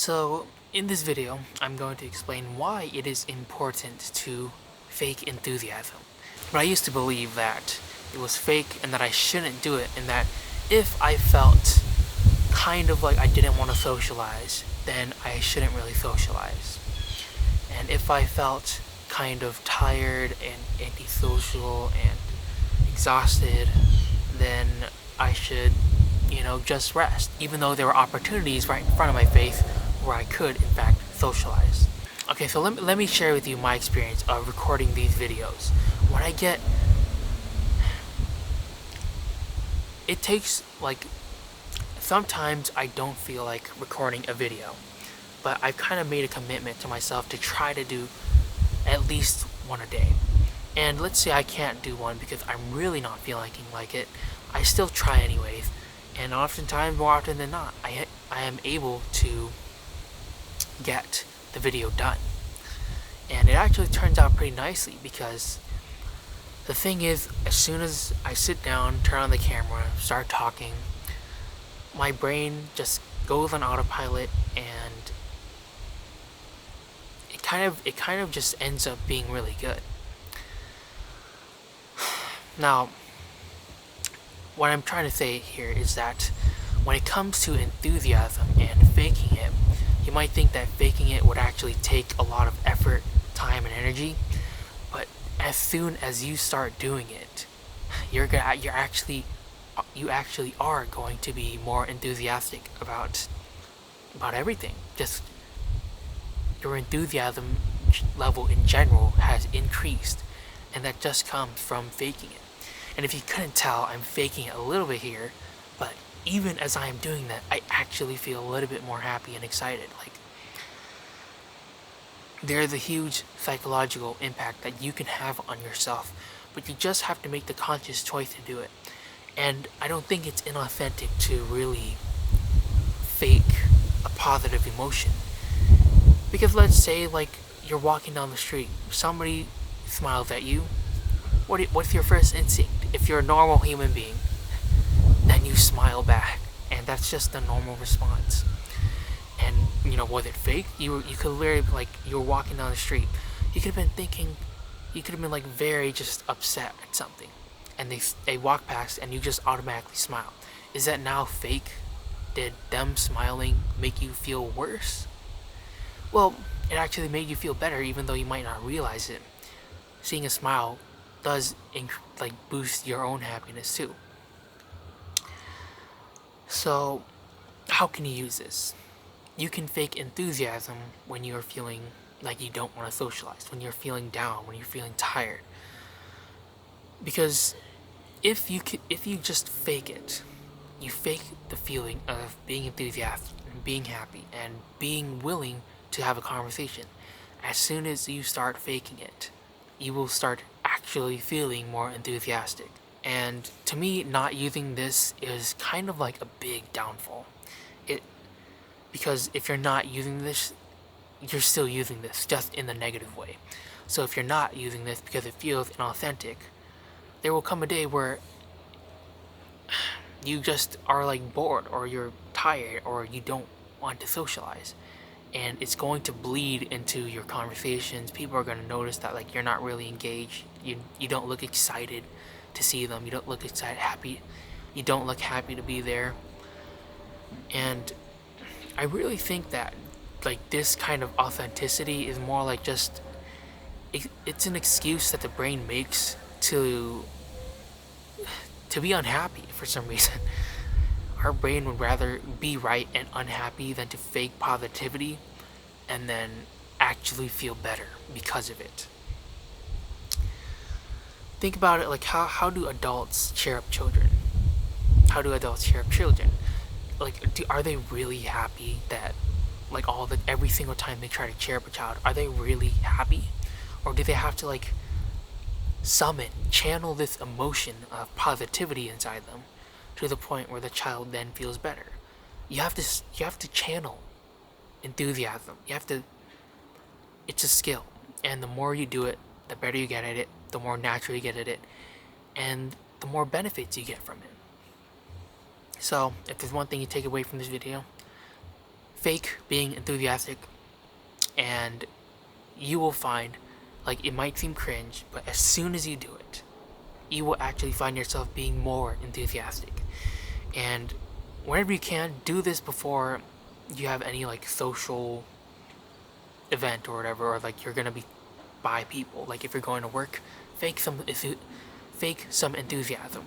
So, in this video, I'm going to explain why it is important to fake enthusiasm. But I used to believe that it was fake and that I shouldn't do it, and that if I felt kind of like I didn't want to socialize, then I shouldn't really socialize. And if I felt kind of tired and antisocial and exhausted, then I should, just rest, even though there were opportunities right in front of my face where I could, in fact, socialize. Okay, so let me share with you my experience of recording these videos. When I get... It takes, sometimes I don't feel like recording a video, but I've kind of made a commitment to myself to try to do at least one a day. And let's say I can't do one because I'm really not feeling like it, I still try anyways. And oftentimes, more often than not, I am able to get the video done. And it actually turns out pretty nicely, because the thing is, as soon as I sit down, turn on the camera, start talking, my brain just goes on autopilot, and it kind of just ends up being really good. Now, what I'm trying to say here is that when it comes to enthusiasm and faking it, you might think that faking it would actually take a lot of effort, time, and energy, but as soon as you start doing it, you actually are going to be more enthusiastic about everything. Just your enthusiasm level in general has increased, and that just comes from faking it. And if you couldn't tell, I'm faking it a little bit here, but even as I am doing that, I actually feel a little bit more happy and excited. There's a huge psychological impact that you can have on yourself, but you just have to make the conscious choice to do it. And I don't think it's inauthentic to really fake a positive emotion. Because let's say, you're walking down the street, somebody smiles at you, what's your first instinct? If you're a normal human being, then you smile back, and that's just the normal response. And was it fake? You could literally, you were walking down the street, you could have been thinking, you could have been very just upset at something, and they walk past and you just automatically smile. Is that now fake? Did them smiling make you feel worse? Well, it actually made you feel better, even though you might not realize it. Seeing a smile does boost your own happiness too. So, how can you use this? You can fake enthusiasm when you're feeling like you don't want to socialize, when you're feeling down, when you're feeling tired. Because if you just fake it, you fake the feeling of being enthusiastic and being happy and being willing to have a conversation. As soon as you start faking it, you will start actually feeling more enthusiastic. And to me, not using this is kind of like a big downfall. Because if you're not using this, you're still using this, just in the negative way. So if you're not using this because it feels inauthentic, there will come a day where you just are bored, or you're tired, or you don't want to socialize. And it's going to bleed into your conversations. People are going to notice that you're not really engaged. You don't look excited to see them. You don't look happy. You don't look happy to be there. And I really think that this kind of authenticity is more just it's an excuse that the brain makes to be unhappy for some reason. Our brain would rather be right and unhappy than to fake positivity and then actually feel better because of it. Think about it, how do adults cheer up children? How do adults cheer up children? Are they really happy that every single time they try to cheer up a child, are they really happy? Or do they have to channel this emotion of positivity inside them to the point where the child then feels better? You have to channel enthusiasm. It's a skill, and the more you do it, the better you get at it, the more natural you get at it, and the more benefits you get from it. So, if there's one thing you take away from this video, fake being enthusiastic, and you will find, like, it might seem cringe, but as soon as you do it, you will actually find yourself being more enthusiastic. And whenever you can, do this before you have any like social event or whatever, or like you're gonna be by people. Like if you're going to work, fake some enthusiasm.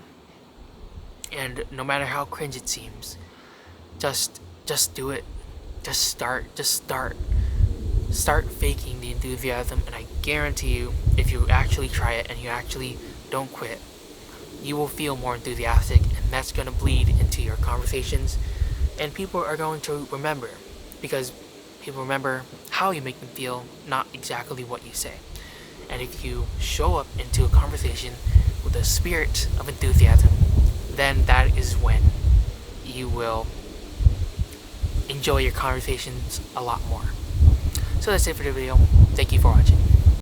And no matter how cringe it seems, just do it. Just start faking the enthusiasm, and I guarantee you, if you actually try it and you actually don't quit, you will feel more enthusiastic, and that's going to bleed into your conversations, and people are going to remember, because people remember how you make them feel, not exactly what you say. And if you show up into a conversation with a spirit of enthusiasm, then that is when you will enjoy your conversations a lot more. So that's it for the video. Thank you for watching.